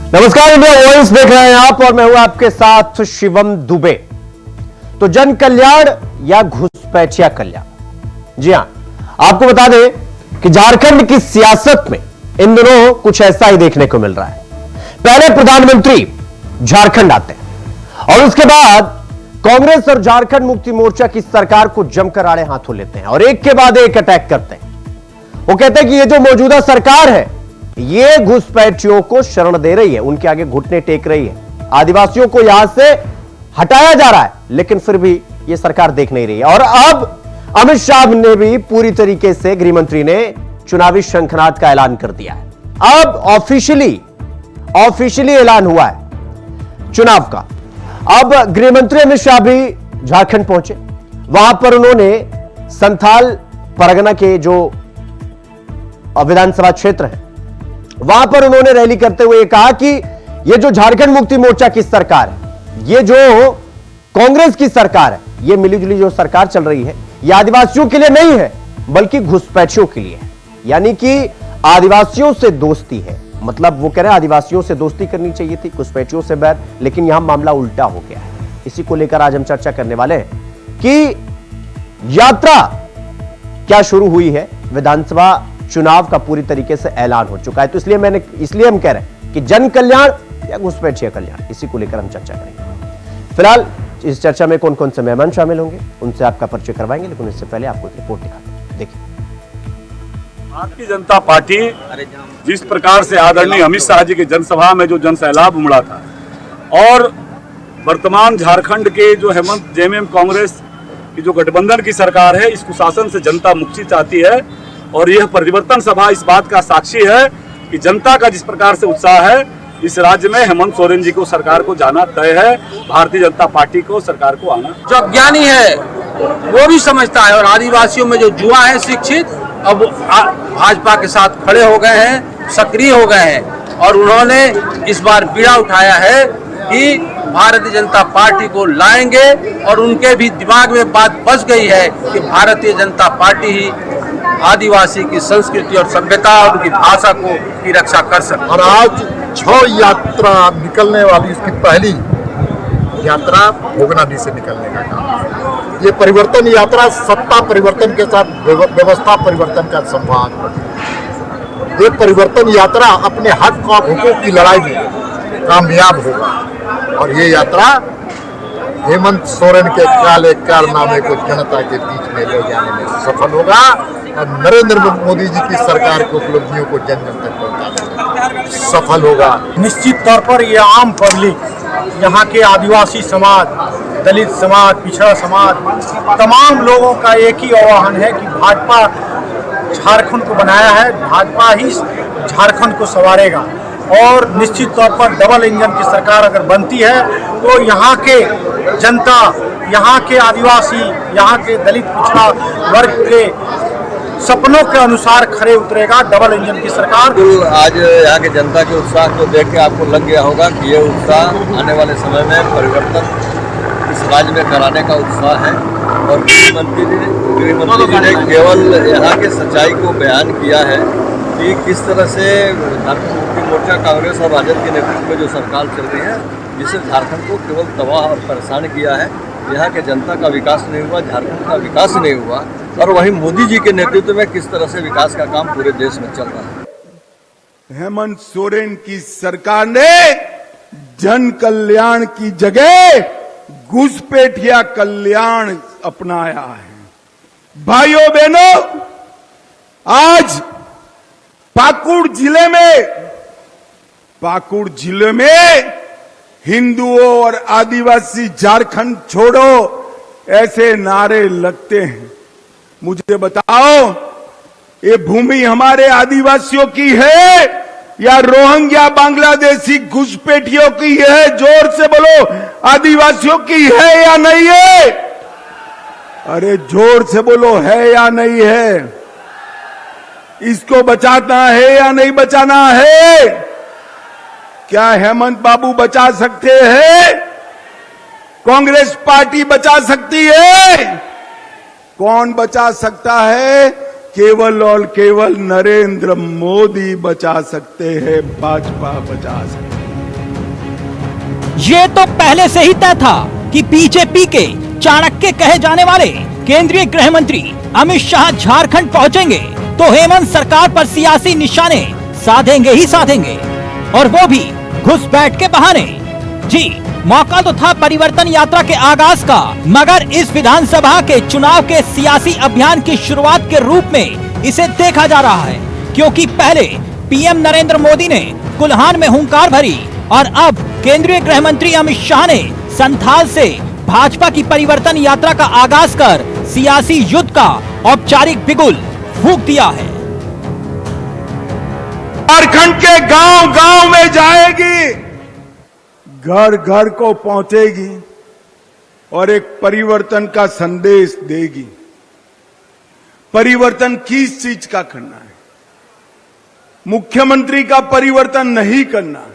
नमस्कार, India voice देख रहे हैं आप और मैं हूं आपके साथ शिवम दुबे। तो जन कल्याण या घुसपैठिया कल्याण? जी हां, आपको बता दें कि झारखंड की सियासत में इन दिनों कुछ ऐसा ही देखने को मिल रहा है। पहले प्रधानमंत्री झारखंड आते हैं और उसके बाद कांग्रेस और झारखंड मुक्ति मोर्चा की सरकार को जमकर आड़े हाथों लेते हैं और एक के बाद एक अटैक करते हैं। वो कहते हैं कि ये जो मौजूदा सरकार है ये घुसपैठियों को शरण दे रही है, उनके आगे घुटने टेक रही है, आदिवासियों को यहां से हटाया जा रहा है, लेकिन फिर भी ये सरकार देख नहीं रही है। और अब अमित शाह ने भी पूरी तरीके से, गृह मंत्री ने चुनावी शंखनाद का ऐलान कर दिया है। अब ऑफिशियली ऐलान हुआ है चुनाव का। अब गृह मंत्री अमित शाह भी झारखंड पहुंचे। वहां पर उन्होंने संथाल परगना के जो विधानसभा क्षेत्र है वहां पर उन्होंने रैली करते हुए कहा कि ये जो झारखंड मुक्ति मोर्चा की सरकार है, ये जो कांग्रेस की सरकार है, ये मिलीजुली जो सरकार चल रही है, ये आदिवासियों के लिए नहीं है बल्कि घुसपैठियों के लिए है। यानी कि आदिवासियों से दोस्ती है। मतलब वो कह रहे हैं आदिवासियों से दोस्ती करनी चाहिए थी, घुसपैठियों से बैर, लेकिन यहां मामला उल्टा हो गया है। इसी को लेकर आज हम चर्चा करने वाले हैं कि यात्रा क्या शुरू हुई है। विधानसभा चुनाव का पूरी तरीके से ऐलान हो चुका है, तो इसलिए हम कह रहे हैं कि जन कल्याण या घुसपैठिया कल्याण, इसी को लेकर हम चर्चा करेंगे। फिलहाल इस चर्चा में कौन कौन से मेहमान शामिल होंगे उनसे आपका परिचय करवाएंगे, लेकिन इससे पहले आपको एक रिपोर्ट दिखाते हैं, देखिए। भारतीय जनता पार्टी जिस प्रकार से आदरणीय अमित शाह जी के जनसभा में जो जनसैलाब उमड़ा था और वर्तमान झारखंड के जो हेमंत जेएमएम कांग्रेस की जो गठबंधन की सरकार है, इस कुशासन से जनता मुक्ति चाहती है। और यह परिवर्तन सभा इस बात का साक्षी है कि जनता का जिस प्रकार से उत्साह है, इस राज्य में हेमंत सोरेन जी को सरकार को जाना तय है, भारतीय जनता पार्टी को सरकार को आना। जो ज्ञानी है वो भी समझता है और आदिवासियों में जो युवा है शिक्षित, अब भाजपा के साथ खड़े हो गए हैं, सक्रिय हो गए हैं और उन्होंने इस बार बीड़ा उठाया है कि भारतीय जनता पार्टी को लाएंगे। और उनके भी दिमाग में बात बस गई है कि भारतीय जनता पार्टी ही आदिवासी की संस्कृति और सभ्यता और उनकी भाषा की रक्षा कर सकते। और आज 6 यात्रा निकलने वाली, इसकी पहली यात्रा भोगनाडी से निकलने का काम। ये परिवर्तन यात्रा सत्ता परिवर्तन के साथ व्यवस्था परिवर्तन का संवाद। ये परिवर्तन यात्रा अपने हक और हुकूक की लड़ाई में कामयाब होगा और ये यात्रा हेमंत सोरेन के काले कारनामे को जनता के बीच में ले जाने में सफल होगा और नरेंद्र मोदी जी की सरकार की उपलब्धियों को जन जन तक पहुंचाने में सफल होगा। निश्चित तौर पर ये आम पब्लिक, यहाँ के आदिवासी समाज, दलित समाज, पिछड़ा समाज, तमाम लोगों का एक ही आह्वान है कि भाजपा झारखंड को बनाया है, भाजपा ही झारखंड को संवारेगा। और निश्चित तौर पर डबल इंजन की सरकार अगर बनती है तो यहाँ के जनता, यहाँ के आदिवासी, यहाँ के दलित पिछड़ा वर्ग के सपनों के अनुसार खड़े उतरेगा डबल इंजन की सरकार। आज यहाँ के जनता के उत्साह को देख के आपको लग गया होगा कि ये उत्साह आने वाले समय में परिवर्तन इस राज्य में कराने का उत्साह है। और गृह मंत्री जी ने केवल यहाँ के सच्चाई को बयान किया है कि किस तरह से झारखंड मुक्ति मोर्चा, कांग्रेस और राजद के नेतृत्व में जो सरकार चल रही है, जिससे झारखंड को केवल तबाह और परेशान किया है। यहाँ के जनता का विकास नहीं हुआ, झारखंड का विकास नहीं हुआ। और वहीं मोदी जी के नेतृत्व में किस तरह से विकास का काम पूरे देश में चल रहा है। हेमंत सोरेन की सरकार ने जन कल्याण की जगह घुसपैठिया कल्याण अपनाया है। भाइयों बहनों, आज पाकुड़ जिले में हिंदुओं और आदिवासी झारखंड छोड़ो ऐसे नारे लगते हैं। मुझे बताओ, ये भूमि हमारे आदिवासियों की है या रोहिंग्या बांग्लादेशी घुसपैठियों की है? जोर से बोलो, आदिवासियों की है या नहीं है? अरे जोर से बोलो, है या नहीं है? इसको बचाना है या नहीं बचाना है? क्या हेमंत बाबू बचा सकते हैं? कांग्रेस पार्टी बचा सकती है? कौन बचा सकता है? केवल और केवल नरेंद्र मोदी बचा सकते हैं, भाजपा बचा सकते हैं। ये तो पहले से ही तय था कि बीजेपी के चाणक्य कहे जाने वाले केंद्रीय गृह मंत्री अमित शाह झारखंड पहुंचेंगे तो हेमंत सरकार पर सियासी निशाने साधेंगे ही साधेंगे, और वो भी घुसपैठ के बहाने। जी, मौका तो था परिवर्तन यात्रा के आगाज का, मगर इस विधानसभा के चुनाव के सियासी अभियान की शुरुआत के रूप में इसे देखा जा रहा है, क्योंकि पहले पीएम नरेंद्र मोदी ने कुल्हान में हुंकार भरी और अब केंद्रीय गृह मंत्री अमित शाह ने संथाल से भाजपा की परिवर्तन यात्रा का आगाज कर सियासी युद्ध का औपचारिक बिगुल फूंक दिया है। झारखंड के गांव गांव में जाएगी, घर घर को पहुंचेगी और एक परिवर्तन का संदेश देगी। परिवर्तन किस चीज का करना है? मुख्यमंत्री का परिवर्तन नहीं करना,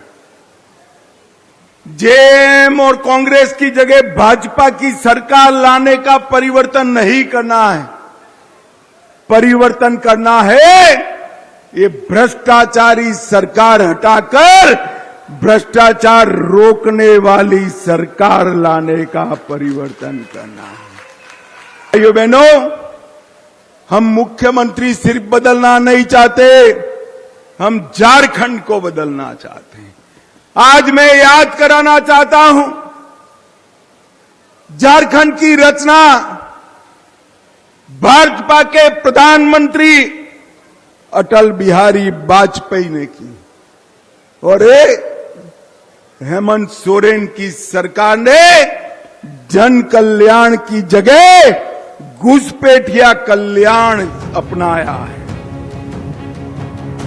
जेएम और कांग्रेस की जगह भाजपा की सरकार लाने का परिवर्तन नहीं करना है। परिवर्तन करना है ये भ्रष्टाचारी सरकार हटाकर भ्रष्टाचार रोकने वाली सरकार लाने का परिवर्तन करना है। भाइयों बहनों, हम मुख्यमंत्री सिर्फ बदलना नहीं चाहते, हम झारखंड को बदलना चाहते हैं। आज मैं याद कराना चाहता हूं, झारखंड की रचना भाजपा के प्रधानमंत्री अटल बिहारी वाजपेयी ने की और हेमंत सोरेन की सरकार ने जन कल्याण की जगह घुसपैठिया कल्याण अपनाया है।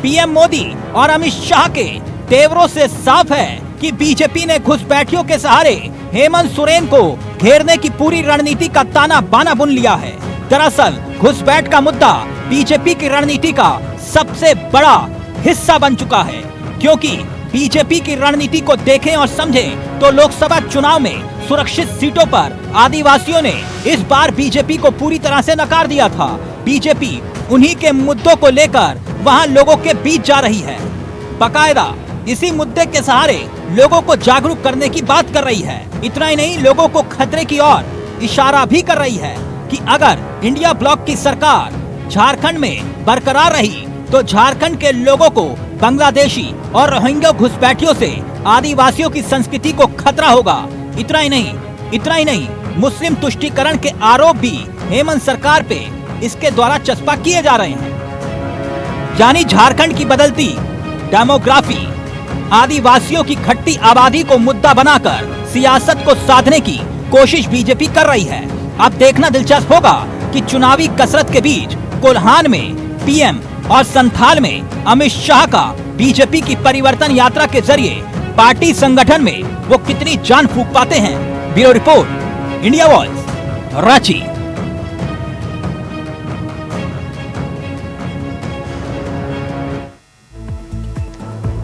पीएम मोदी और अमित शाह के तेवरों से साफ है कि बीजेपी ने घुसपैठियों के सहारे हेमंत सोरेन को घेरने की पूरी रणनीति का ताना बाना बुन लिया है। दरअसल घुसपैठ का मुद्दा बीजेपी की रणनीति का सबसे बड़ा हिस्सा बन चुका है, क्योंकि बीजेपी की रणनीति को देखें और समझें तो लोकसभा चुनाव में सुरक्षित सीटों पर आदिवासियों ने इस बार बीजेपी को पूरी तरह से नकार दिया था। बीजेपी उन्हीं के मुद्दों को लेकर वहां लोगों के बीच जा रही है, बाकायदा इसी मुद्दे के सहारे लोगों को जागरूक करने की बात कर रही है। इतना ही नहीं, लोगों को खतरे की ओर इशारा भी कर रही है कि अगर इंडिया ब्लॉक की सरकार झारखंड में बरकरार रही तो झारखंड के लोगों को बांग्लादेशी और रोहिंग्या घुसपैठियों से आदिवासियों की संस्कृति को खतरा होगा। इतना ही नहीं, मुस्लिम तुष्टीकरण के आरोप भी हेमंत सरकार पे इसके द्वारा चस्पा किए जा रहे हैं। यानी झारखंड की बदलती डेमोग्राफी आदिवासियों की घटती आबादी को मुद्दा बनाकर सियासत को साधने की कोशिश बीजेपी कर रही है। अब देखना दिलचस्प होगा कि चुनावी कसरत के बीच कोल्हान में पीएम और संथाल में अमित शाह का बीजेपी की परिवर्तन यात्रा के जरिए पार्टी संगठन में वो कितनी जान फूंक पाते हैं। Bureau report, India voice, Ranchi.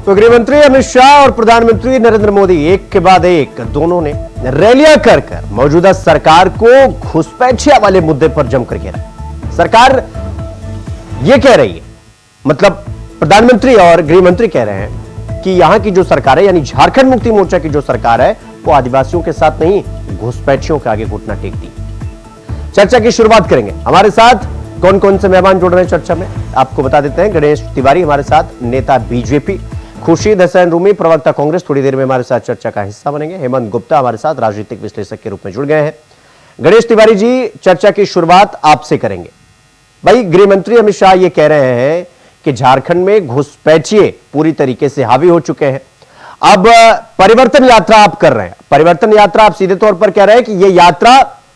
तो गृहमंत्री अमित शाह और प्रधानमंत्री नरेंद्र मोदी एक के बाद एक दोनों ने रैलियां कर मौजूदा सरकार को घुसपैठिया वाले मुद्दे पर जमकर घेरा। सरकार ये कह रही है, मतलब प्रधानमंत्री और गृहमंत्री कह रहे हैं कि यहां की जो सरकार है, यानी झारखंड मुक्ति मोर्चा की जो सरकार है, वो आदिवासियों के साथ नहीं घुसपैठियों के आगे घुटना टेकती। चर्चा की शुरुआत करेंगे। हमारे साथ कौन कौन से मेहमान जुड़ रहे हैं चर्चा में, आपको बता देते हैं। गणेश तिवारी हमारे साथ, नेता बीजेपी, खुर्शीद हसन रूमी, प्रवक्ता कांग्रेस, थोड़ी देर में हमारे साथ चर्चा का हिस्सा बनेंगे। हेमंत गुप्ता हमारे साथ राजनीतिक विश्लेषक के रूप में जुड़ गए हैं। गणेश तिवारी जी, चर्चा की शुरुआत आपसे करेंगे। भाई, गृहमंत्री अमित शाह ये कह रहे हैं कि झारखंड में घुसपैठिए पूरी तरीके से हावी हो चुके हैं। अब परिवर्तन यात्रा आप कर रहे हैं। परिवर्तन यात्रा आप सीधे तौर पर कह रहे हैं कि यह यात्रा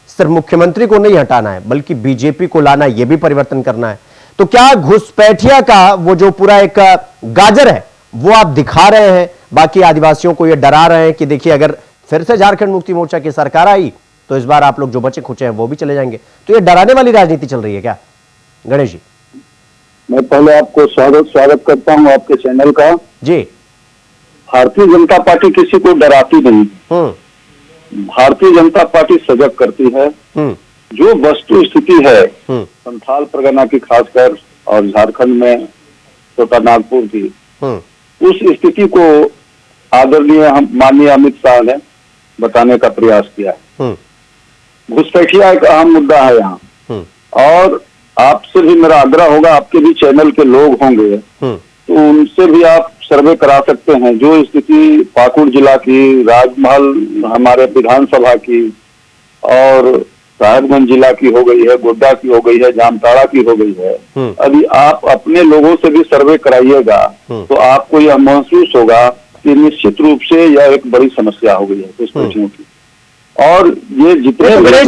सिर्फ मुख्यमंत्री को नहीं हटाना है, बल्कि बीजेपी को लाना, यह भी परिवर्तन करना है। तो क्या घुसपैठिया का वो जो पूरा एक गाजर है वो आप दिखा रहे हैं, बाकी आदिवासियों को ये डरा रहे हैं कि देखिए अगर फिर से झारखंड मुक्ति मोर्चा की सरकार आई तो इस बार आप लोग जो बचे खुचे हैं वो भी चले जाएंगे। तो ये डराने वाली राजनीति चल रही है क्या? गणेश जी, मैं पहले आपको स्वागत करता हूं आपके चैनल का। जी, भारतीय जनता पार्टी किसी को डराती नहीं। भारतीय जनता पार्टी सजग करती है। जो वस्तु स्थिति है संथाल परगना की खासकर और झारखंड में छोटा नागपुर की, उस स्थिति को आदरणीय माननीय अमित शाह ने बताने का प्रयास किया है। घुसपैठिया एक अहम मुद्दा है यहाँ, और आपसे भी मेरा आग्रह होगा, आपके भी चैनल के लोग होंगे तो उनसे भी आप सर्वे करा सकते हैं। जो स्थिति पाकुड़ जिला की, राजमहल हमारे विधानसभा की और साहेबगंज जिला की हो गई है, गोड्डा की हो गई है, जामताड़ा की हो गई है, अभी आप अपने लोगों से भी सर्वे कराइएगा तो आपको यह महसूस होगा कि निश्चित रूप से यह एक बड़ी समस्या हो गई है घुसपैठियों की। और ये जितने गणेश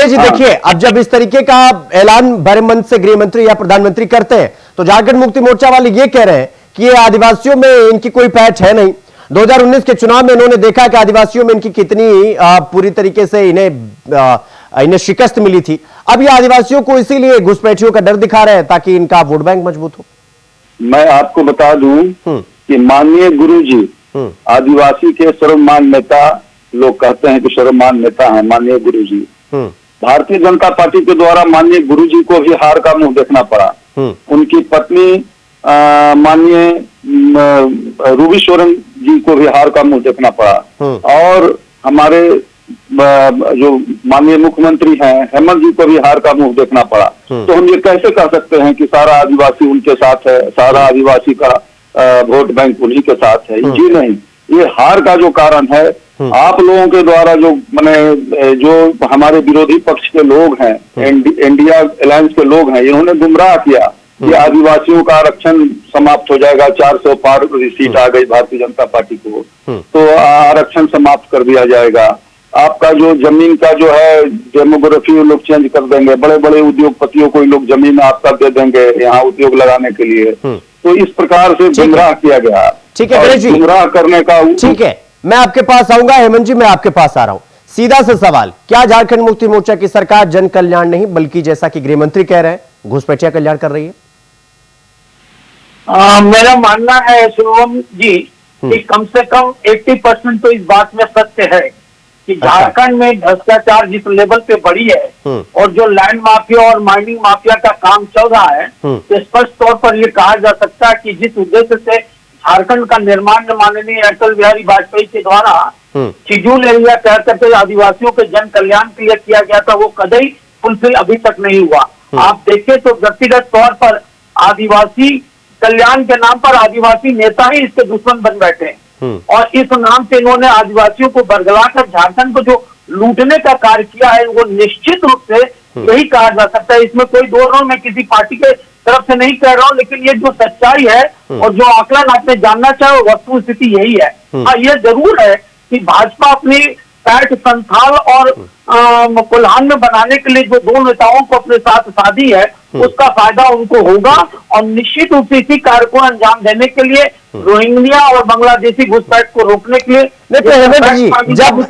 जी देखिए, अब जब इस तरीके का ऐलान भरे मन से गृह मंत्री या प्रधानमंत्री करते हैं तो झारखंड मुक्ति मोर्चा वाले ये कह रहे हैं कि ये आदिवासियों में इनकी कोई पहच है नहीं। 2019 के चुनाव में इन्होंने देखा कि आदिवासियों में इनकी कितनी पूरी तरीके से इन्हें शिकस्त मिली थी। अब ये आदिवासियों को इसीलिए घुसपैठियों का डर दिखा रहे हैं ताकि इनका वोट बैंक मजबूत हो। मैं आपको बता दूं कि माननीय गुरुजी आदिवासी के सर्वमान्य नेता, लोग कहते हैं कि सर्वमान्य नेता हैं माननीय गुरुजी। भारतीय जनता पार्टी के द्वारा माननीय गुरुजी को भी हार का मुंह देखना पड़ा। उनकी पत्नी माननीय रूबी सोरेन जी को भी हार का मुंह देखना पड़ा, और हमारे जो माननीय मुख्यमंत्री हैं हेमंत जी को भी हार का मुंह देखना पड़ा। तो हम ये कैसे कह सकते हैं कि सारा आदिवासी उनके साथ है, सारा आदिवासी का वोट बैंक उन्हीं के साथ है? जी नहीं, ये हार का जो कारण है आप लोगों के द्वारा जो जो हमारे विरोधी पक्ष के लोग हैं, इंडिया अलायंस के लोग हैं, इन्होंने गुमराह किया कि आदिवासियों का आरक्षण समाप्त हो जाएगा। 400 पार सीट आ गई भारतीय जनता पार्टी को, तो आरक्षण समाप्त कर दिया जाएगा। आपका जो जमीन का जो है डेमोग्राफी वो लोग चेंज कर देंगे, बड़े बड़े उद्योगपतियों को लोग जमीन आपका दे देंगे यहाँ उद्योग लगाने के लिए। तो इस प्रकार से गुमराह किया गया। ठीक है गणेश जी, गुमराह करने का ठीक है, मैं आपके पास आऊंगा। हेमंत जी, मैं आपके पास आ रहा हूं। सीधा सा सवाल, क्या झारखंड मुक्ति मोर्चा की सरकार जन कल्याण नहीं बल्कि जैसा कि गृह मंत्री कह रहे हैं घुसपैठिया कल्याण कर रही है? मेरा मानना है शुभम जी कि कम से कम 80% तो इस बात में सत्य है कि झारखंड में भ्रष्टाचार जिस लेवल पे बढ़ी है और जो लैंड माफिया और माइनिंग माफिया का काम चल रहा है, तो स्पष्ट तौर पर यह कहा जा सकता है कि जिस उद्देश्य से झारखंड का निर्माण माननीय अटल बिहारी वाजपेयी के द्वारा शेड्यूल एरिया तय करके आदिवासियों के जन कल्याण के लिए किया गया था, वो कभी फुलफिल अभी तक नहीं हुआ। आप देखें तो व्यक्तिगत तौर पर आदिवासी कल्याण के नाम पर आदिवासी नेता ही इसके दुश्मन बन बैठे हैं, और इस नाम से इन्होंने आदिवासियों को बरगलाकर झारखंड को जो लूटने का कार्य किया है, वो निश्चित रूप से यही कहा जा सकता है। इसमें कोई दो रहा, मैं किसी पार्टी के तरफ से नहीं कह रहा हूं, लेकिन ये जो सच्चाई है और जो आकलन आपने जानना चाहे वस्तु स्थिति यही है। हाँ, ये जरूर है कि भाजपा अपनी पैठ संथाल और कोल्हान में बनाने के लिए जो दो नेताओं को अपने साथ साधी है, उसका फायदा उनको होगा, और निश्चित रूप से इसी कार्य को अंजाम देने के लिए रोहिंग्या और बांग्लादेशी घुसपैठ को रोकने के लिए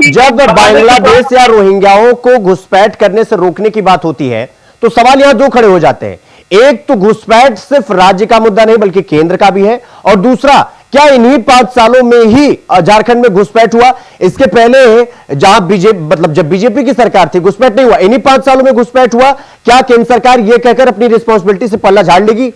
जब बांग्लादेश या रोहिंग्याओं को घुसपैठ करने से रोकने की बात होती है तो सवाल यहां दो खड़े हो जाते हैं। एक तो घुसपैठ सिर्फ राज्य का मुद्दा नहीं बल्कि केंद्र का भी है, और दूसरा क्या इन्हीं 5 सालों में ही झारखंड में घुसपैठ हुआ? इसके पहले जहां जब बीजेपी की सरकार थी घुसपैठ नहीं हुआ, इन्हीं 5 सालों में घुसपैठ हुआ। क्या केंद्र सरकार यह कहकर अपनी रिस्पॉन्सिबिलिटी से पल्ला झाड़ लेगी?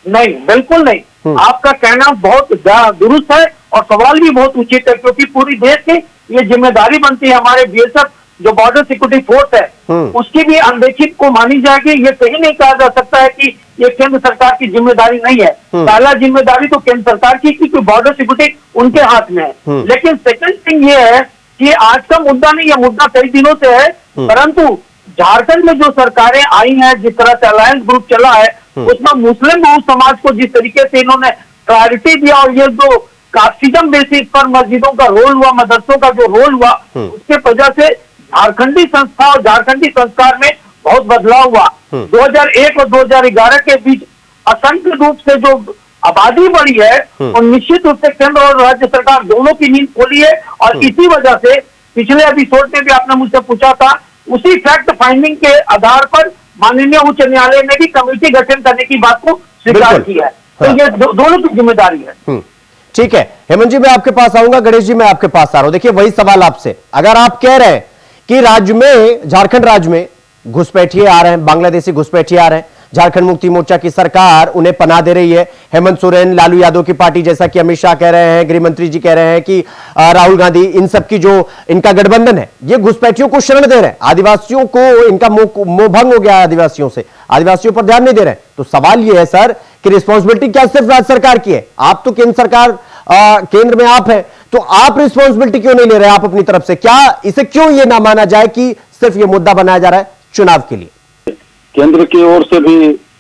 नहीं, बिल्कुल नहीं। आपका कहना बहुत दुरुस्त है और सवाल भी बहुत उचित है, क्योंकि पूरी देश की ये जिम्मेदारी बनती है, हमारे बीएसएफ जो बॉर्डर सिक्योरिटी फोर्स है उसकी भी अनदेखी को मानी जाएगी। ये कहीं नहीं कहा जा सकता है कि ये केंद्र सरकार की जिम्मेदारी नहीं है। पहला जिम्मेदारी तो केंद्र सरकार की, क्योंकि बॉर्डर सिक्योरिटी उनके हाथ में है। लेकिन सेकंड थिंग ये है कि आज का मुद्दा नहीं, यह मुद्दा कई दिनों से है, परंतु झारखंड में जो सरकारें आई हैं, जिस तरह से अलायंस ग्रुप चला है, उसमें मुस्लिम बहु समाज को जिस तरीके से इन्होंने प्रायोरिटी दिया, और ये जो कास्टिज्म बेसिस पर मस्जिदों का रोल हुआ, मदरसों का जो रोल हुआ, उसके वजह से झारखंडी संस्था और झारखंडी संस्कार में बहुत बदलाव हुआ। 2001 और 2011 के बीच असंख्य रूप से जो आबादी बढ़ी है, और निश्चित रूप से केंद्र और राज्य सरकार दोनों की नींद खोली है, और इसी वजह से पिछले एपिसोड में भी आपने मुझसे पूछा था, उसी फैक्ट फाइंडिंग के आधार पर माननीय उच्च न्यायालय ने भी कमेटी गठन करने की बात को स्वीकार किया है। तो ये दोनों की जिम्मेदारी है। ठीक है हेमंत जी, मैं आपके पास आऊंगा। गणेश जी, मैं आपके पास आ रहा हूं। देखिए, वही सवाल आपसे, अगर आप कह रहे हैं कि राज्य में, झारखंड राज्य में घुसपैठिए आ रहे हैं, बांग्लादेशी घुसपैठिए आ रहे हैं, झारखंड मुक्ति मोर्चा की सरकार उन्हें पनाह दे रही है। हेमंत सोरेन, लालू यादव की पार्टी, जैसा कि अमित शाह कह रहे हैं, गृह मंत्री जी कह रहे हैं कि राहुल गांधी, इन सब की जो इनका गठबंधन है, ये घुसपैठियों को शरण दे रहे हैं। आदिवासियों को इनका मोह भंग हो गया आदिवासियों से, आदिवासियों पर ध्यान नहीं दे रहे हैं। तो सवाल ये है सर कि रिस्पॉन्सिबिलिटी क्या सिर्फ राज्य सरकार की है? आप तो केंद्र सरकार, केंद्र में आप है, तो आप रिस्पॉन्सिबिलिटी क्यों नहीं ले रहे आप अपनी तरफ से? क्या इसे क्यों ये ना माना जाए कि सिर्फ ये मुद्दा बनाया जा रहा है चुनाव के लिए? केंद्र की ओर से भी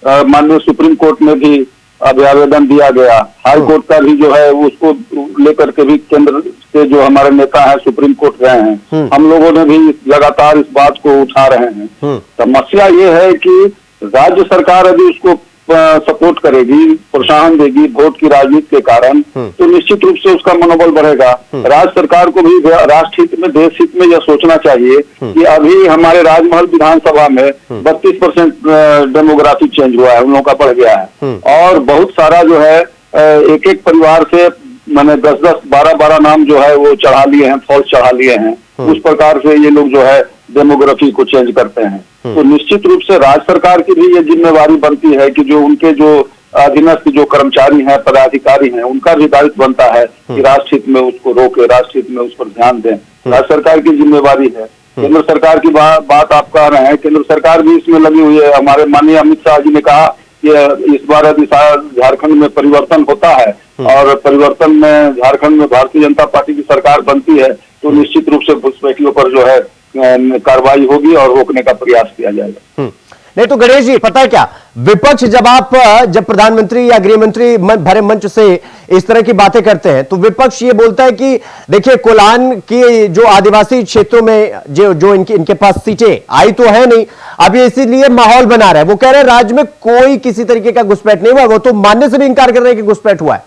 माननीय सुप्रीम कोर्ट में भी अभी आवेदन दिया गया, हाई कोर्ट का भी जो है उसको लेकर के भी केंद्र के जो हमारे नेता हैं सुप्रीम कोर्ट गए हैं। हम लोगों ने भी लगातार इस बात को उठा रहे हैं। समस्या ये है कि राज्य सरकार यदि उसको सपोर्ट करेगी, प्रोत्साहन देगी वोट की राजनीति के कारण, तो निश्चित रूप से उसका मनोबल बढ़ेगा। राज्य सरकार को भी राष्ट्र हित में, देश हित में यह सोचना चाहिए कि अभी हमारे राजमहल विधानसभा में 32% डेमोग्राफिक चेंज हुआ है, उन लोगों का बढ़ गया है। और बहुत सारा जो है एक एक परिवार से मैंने 10-10, 12-12 नाम जो है वो चढ़ा लिए हैं, फॉल्स चढ़ा लिए हैं। उस प्रकार से ये लोग जो है डेमोग्राफी को चेंज करते हैं। तो निश्चित रूप से राज्य सरकार की भी ये जिम्मेवारी बनती है कि जो उनके जो अधीनस्थ जो कर्मचारी हैं, पदाधिकारी हैं, उनका भी दायित्व बनता है कि राष्ट्र हित में उसको रोके, राष्ट्र हित में उस पर ध्यान दें। राज्य सरकार की जिम्मेवारी है। केंद्र सरकार की बात आप कह रहे हैं, केंद्र सरकार भी इसमें लगी हुई है। हमारे माननीय अमित शाह जी ने कहा कि इस बार यदि झारखंड में परिवर्तन होता है और परिवर्तन में झारखंड में भारतीय जनता पार्टी की सरकार बनती है, तो निश्चित रूप से घुसपैठियों पर जो है कार्रवाई होगी और रोकने का प्रयास किया जाएगा। नहीं तो गणेश जी, पता है क्या, विपक्ष जब प्रधानमंत्री या गृह मंत्री भरे मंच से इस तरह की बातें करते हैं तो विपक्ष ये बोलता है कि देखिए कोलान की जो आदिवासी क्षेत्रों में जो इनके पास सीटें आई तो है नहीं, अब ये इसीलिए माहौल बना रहा है। वो कह रहे हैं राज्य में कोई किसी तरीके का घुसपैठ नहीं हुआ, वो तो मानने से भी इनकार कर रहे हैं कि घुसपैठ हुआ है।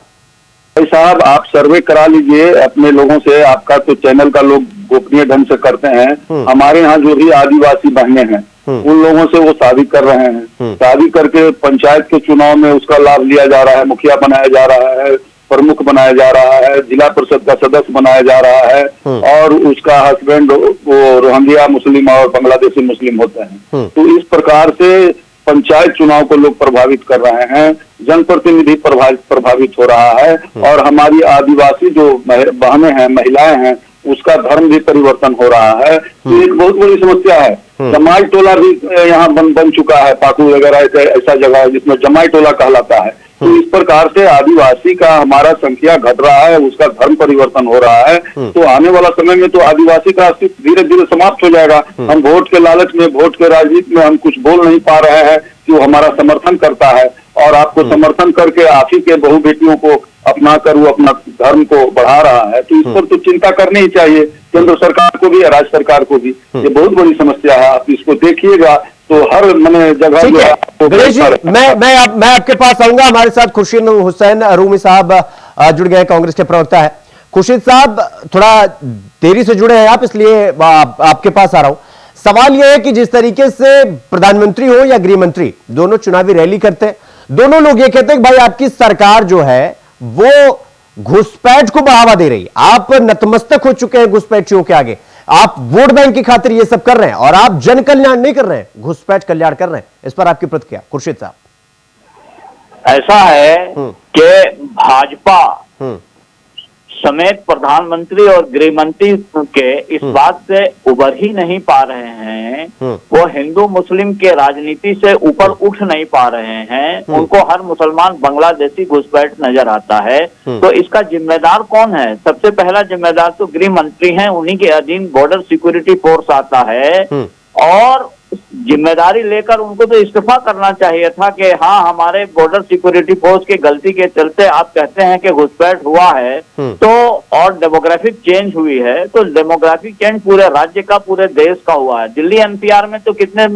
भाई साहब, आप सर्वे करा लीजिए अपने लोगों से, आपका तो चैनल का लोग गोपनीय ढंग से करते हैं। हमारे यहाँ जो भी आदिवासी बहनें हैं उन लोगों से वो शादी कर रहे हैं, शादी करके पंचायत के चुनाव में उसका लाभ लिया जा रहा है, मुखिया बनाया जा रहा है, प्रमुख बनाया जा रहा है, जिला परिषद का सदस्य बनाया जा रहा है, और उसका हस्बैंड वो रोहिंग्या मुस्लिम और बांग्लादेशी मुस्लिम होते हैं। तो इस प्रकार से पंचायत चुनाव को लोग प्रभावित कर रहे हैं, जनप्रतिनिधि प्रभावित हो रहा है, और हमारी आदिवासी जो बहनें हैं, महिलाएं हैं, उसका धर्म भी परिवर्तन हो रहा है। तो एक बहुत बड़ी समस्या है। जमाई टोला भी यहाँ बन चुका है, पाकू वगैरह ऐसा जगह है जिसमें जमाई टोला कहलाता है। तो इस प्रकार से आदिवासी का हमारा संख्या घट रहा है, उसका धर्म परिवर्तन हो रहा है। तो आने वाला समय में तो आदिवासी का अस्तित्व धीरे धीरे समाप्त हो जाएगा। हम वोट के लालच में, वोट के राजनीति में हम कुछ बोल नहीं पा रहे हैं कि वो हमारा समर्थन करता है, और आपको समर्थन करके आप ही के बहू बेटियों को अपना कर वो अपना धर्म को बढ़ा रहा है। तो इस पर तो चिंता करनी ही चाहिए केंद्र सरकार को भी, राज्य सरकार को भी। ये बहुत बड़ी समस्या है, आप इसको देखिएगा तो हर जगह। गणेश जी, मैं आपके पास आऊंगा। हमारे साथ खुर्शीद हुसैन रूमी साहब जुड़ गए, कांग्रेस के प्रवक्ता है। खुर्शीद साहब, थोड़ा देरी से जुड़े हैं आप, इसलिए आपके पास आ रहा हूं। सवाल यह है कि जिस तरीके से प्रधानमंत्री हो या गृह मंत्री दोनों चुनावी रैली करते हैं, दोनों लोग ये कहते हैं कि भाई आपकी सरकार जो है वो घुसपैठ को बढ़ावा दे रही है, आप नतमस्तक हो चुके हैं घुसपैठियों के आगे, आप वोट बैंक की खातिर ये सब कर रहे हैं और आप जन कल्याण नहीं कर रहे हैं, घुसपैठ कल्याण कर रहे हैं। इस पर आपकी प्रतिक्रिया खुर्शीद साहब। ऐसा है कि भाजपा समेत प्रधानमंत्री और गृह मंत्री के इस बात से उबर ही नहीं पा रहे हैं, वो हिंदू मुस्लिम के राजनीति से ऊपर उठ नहीं पा रहे हैं। उनको हर मुसलमान बांग्लादेशी घुसपैठ नजर आता है। तो इसका जिम्मेदार कौन है? सबसे पहला जिम्मेदार तो गृह मंत्री हैं, उन्हीं के अधीन बॉर्डर सिक्योरिटी फोर्स आता है, और जिम्मेदारी लेकर उनको तो इस्तीफा करना चाहिए था कि हाँ, हमारे बॉर्डर सिक्योरिटी फोर्स की गलती के चलते आप कहते हैं कि घुसपैठ हुआ है तो, और डेमोग्राफिक चेंज हुई है, तो डेमोग्राफिक चेंज पूरे राज्य का, पूरे देश का हुआ है। दिल्ली एनसीआर में तो कितने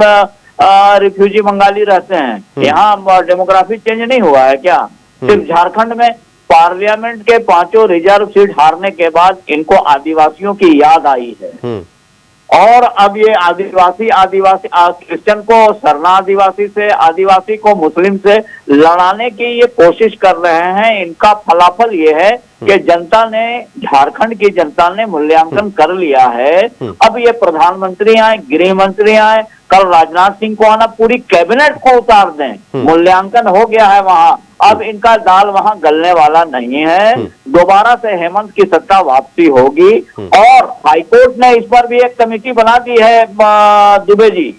रिफ्यूजी बंगाली रहते हैं, यहाँ डेमोग्राफिक चेंज नहीं हुआ है क्या? सिर्फ झारखंड में पार्लियामेंट के 5 रिजर्व सीट हारने के बाद इनको आदिवासियों की याद आई है, और अब ये आदिवासी क्रिश्चियन को सरना आदिवासी से, आदिवासी को मुस्लिम से लड़ाने की ये कोशिश कर रहे हैं। इनका फलाफल ये है कि जनता ने, झारखंड की जनता ने मूल्यांकन कर लिया है। अब ये प्रधानमंत्री आए, गृह मंत्री आए, कल राजनाथ सिंह को आना, पूरी कैबिनेट को उतार दें, मूल्यांकन हो गया है वहां, अब इनका दाल वहां गलने वाला नहीं है। दोबारा से हेमंत की सत्ता वापसी होगी। और हाईकोर्ट ने इस पर भी एक कमेटी बना दी है दुबे जी,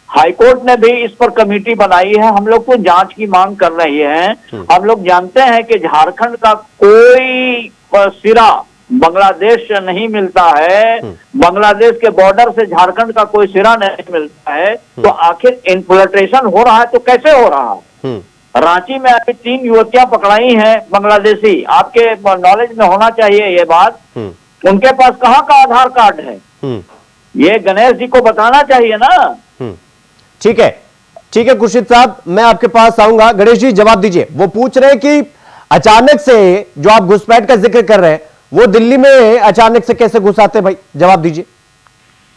हाईकोर्ट ने भी इस पर कमेटी बनाई है। हम लोग को जांच की मांग कर रही है। हम लोग जानते हैं कि झारखंड का कोई सिरा बांग्लादेश से नहीं मिलता है, बांग्लादेश के बॉर्डर से झारखंड का कोई सिरा नहीं मिलता है, तो आखिर इन्फिल्ट्रेशन हो रहा है तो कैसे हो रहा है? रांची में अभी 3 युवतियां पकड़ाई हैं बांग्लादेशी, आपके नॉलेज में होना चाहिए ये बात। उनके पास कहाँ का आधार कार्ड है? ये गणेश जी को बताना चाहिए ना। ठीक है खुर्शीद साहब, मैं आपके पास आऊंगा। गणेश जी जवाब दीजिए। वो पूछ रहे हैं कि अचानक से जो आप घुसपैठ का जिक्र कर रहे हैं, वो दिल्ली में अचानक से कैसे घुस आते? भाई जवाब दीजिए।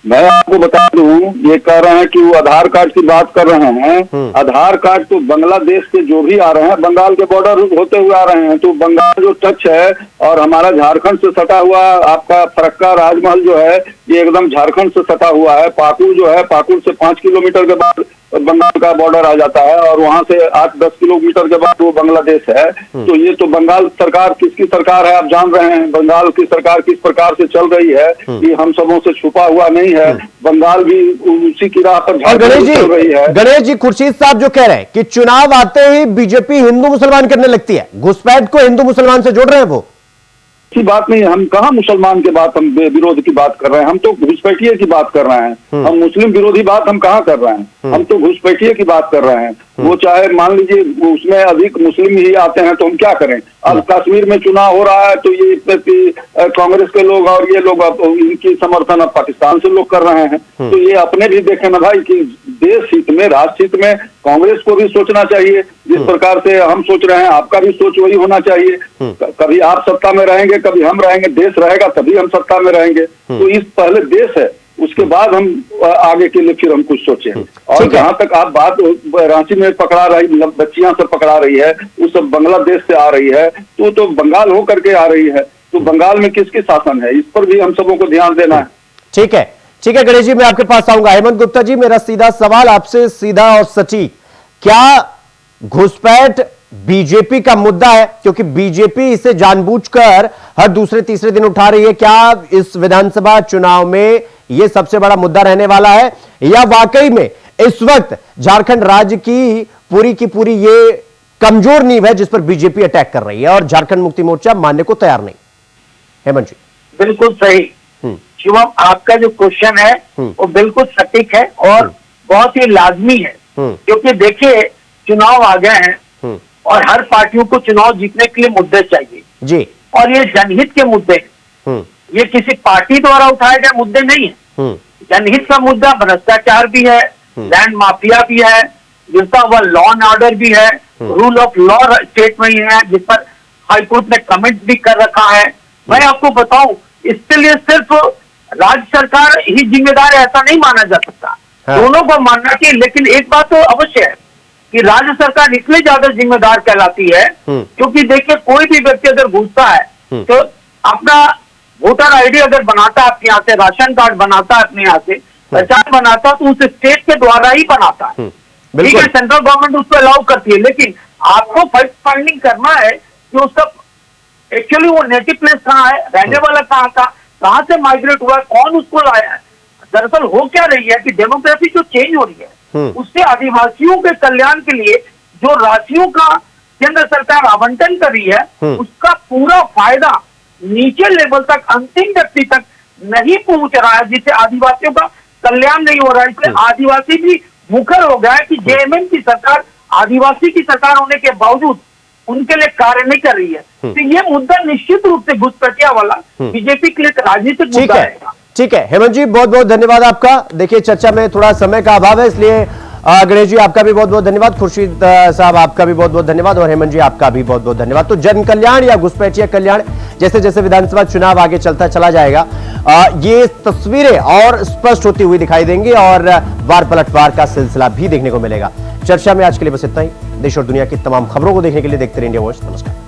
मैं आपको बता दूं, ये कह रहे हैं कि वो आधार कार्ड की बात कर रहे हैं। आधार कार्ड तो बांग्लादेश के जो भी आ रहे हैं, बंगाल के बॉर्डर होते हुए आ रहे हैं, तो बंगाल जो टच है और हमारा झारखंड से सटा हुआ आपका फरक्का राजमहल जो है, ये एकदम झारखंड से सटा हुआ है। पाकुड़ जो है, पाकुड़ से 5 किलोमीटर के बाद बंगाल का बॉर्डर आ जाता है और वहां से 8-10 किलोमीटर के बाद वो बांग्लादेश है। तो ये तो बंगाल सरकार किसकी सरकार है आप जान रहे हैं। बंगाल की सरकार किस प्रकार से चल रही है, ये हम सबों से छुपा हुआ नहीं है। बंगाल भी उसी की राह पर चल रही है। गणेश जी, खुर्शीद साहब जो कह रहे हैं कि चुनाव आते ही बीजेपी हिंदू मुसलमान करने लगती है, घुसपैठ को हिंदू मुसलमान से जोड़ रहे हैं वो। की बात नहीं, हम कहाँ मुसलमान के बात, हम विरोध की बात कर रहे हैं। हम तो घुसपैठिए की बात कर रहे हैं। हम मुस्लिम विरोधी बात हम कहाँ कर रहे हैं? हम तो घुसपैठिए की बात कर रहे हैं। वो चाहे मान लीजिए उसमें अधिक मुस्लिम ही आते हैं तो हम क्या करें? अब कश्मीर में चुनाव हो रहा है तो ये कांग्रेस के लोग और ये लोग इनकी समर्थन अब पाकिस्तान से लोग कर रहे हैं। तो ये अपने भी देखें ना भाई कि देश हित में, राष्ट्र हित में कांग्रेस को भी सोचना चाहिए। जिस प्रकार से हम सोच रहे हैं, आपका भी सोच वही होना चाहिए। कभी आप सत्ता में रहेंगे, कभी हम रहेंगे, देश रहेगा तभी हम सत्ता में रहेंगे। तो इस पहले देश है, उसके बाद हम आगे के लिए फिर हम कुछ सोचें। और जहां तक आप बात रांची में पकड़ा रही, बच्चियां से पकड़ा रही है, वो सब बांग्लादेश से आ रही है, तो बंगाल हो करके आ रही है। तो बंगाल में किसकी शासन है, इस पर भी हम सबों को ध्यान देना है। ठीक है गणेश जी, मैं आपके पास आऊंगा। हेमंत गुप्ता जी, मेरा सीधा सवाल आपसे, सीधा और सटीक, क्या घुसपैठ बीजेपी का मुद्दा है? क्योंकि बीजेपी इसे जानबूझकर हर दूसरे तीसरे दिन उठा रही है। क्या इस विधानसभा चुनाव में यह सबसे बड़ा मुद्दा रहने वाला है, या वाकई में इस वक्त झारखंड राज्य की पूरी ये कमजोर नींव है जिस पर बीजेपी अटैक कर रही है और झारखंड मुक्ति मोर्चा मानने को तैयार नहीं? हेमंत जी। बिल्कुल सही शिवम, आपका जो क्वेश्चन है वो बिल्कुल सटीक है और बहुत ही लाजमी है। क्योंकि देखिए, चुनाव आ गए हैं और हर पार्टियों को चुनाव जीतने के लिए मुद्दे चाहिए जी, और ये जनहित के मुद्दे हैं। ये किसी पार्टी द्वारा उठाए गए मुद्दे नहीं है। जनहित का मुद्दा भ्रष्टाचार भी है, लैंड माफिया भी है, जिसका वह लॉ एंड ऑर्डर भी है, रूल ऑफ लॉ स्टेट में ही है, जिस पर हाईकोर्ट ने कमेंट भी कर रखा है। मैं आपको बताऊं, इसके लिए सिर्फ राज्य सरकार ही जिम्मेदार है ऐसा नहीं माना जा सकता। दोनों को मानना चाहिए। लेकिन एक बात तो अवश्य है कि राज्य सरकार इसलिए ज्यादा जिम्मेदार कहलाती है क्योंकि देखिए, कोई भी व्यक्ति अगर घुसता है तो अपना वोटर आईडी अगर बनाता है अपने यहाँ से, राशन कार्ड बनाता है अपने यहाँ से, पहचान बनाता है, तो उस स्टेट के द्वारा ही बनाता है। ठीक है, सेंट्रल गवर्नमेंट उसको अलाउ करती है, लेकिन आपको फैक्ट फाइंडिंग करना है कि उसका एक्चुअली वो नेटिव प्लेस कहाँ है, रहने वाला कहाँ था, कहाँ से माइग्रेट हुआ है, कौन उसको लाया है। दरअसल हो क्या रही है कि डेमोग्राफी जो चेंज हो रही है, उससे आदिवासियों के कल्याण के लिए जो राशियों का केंद्र सरकार आवंटन कर रही है, उसका पूरा फायदा नीचे लेवल तक, अंतिम व्यक्ति तक नहीं पहुंच रहा है, जिससे आदिवासियों का कल्याण नहीं हो रहा है। इसलिए आदिवासी भी मुखर हो गया है कि जेएमएम की सरकार आदिवासी की सरकार होने के बावजूद उनके लिए कार्य नहीं कर रही है। तो ये मुद्दा निश्चित रूप से घुसपैठिया वाला बीजेपी के लिए राजनीतिक मुद्दा है। ठीक है हेमंत जी, बहुत बहुत धन्यवाद आपका। देखिए, चर्चा में थोड़ा समय का अभाव है, इसलिए गणेश जी आपका भी बहुत बहुत धन्यवाद, खुर्शीद साहब आपका भी बहुत बहुत धन्यवाद, और हेमंत जी आपका भी बहुत बहुत धन्यवाद। तो जन कल्याण या घुसपैठिया कल्याण, जैसे जैसे विधानसभा चुनाव आगे चलता चला जाएगा, ये तस्वीरें और स्पष्ट होती हुई दिखाई देंगी और वार पलटवार का सिलसिला भी देखने को मिलेगा। चर्चा में आज के लिए बस इतना ही। देश और दुनिया की तमाम खबरों को देखने के लिए देखते रहिए इंडिया वॉच। नमस्कार।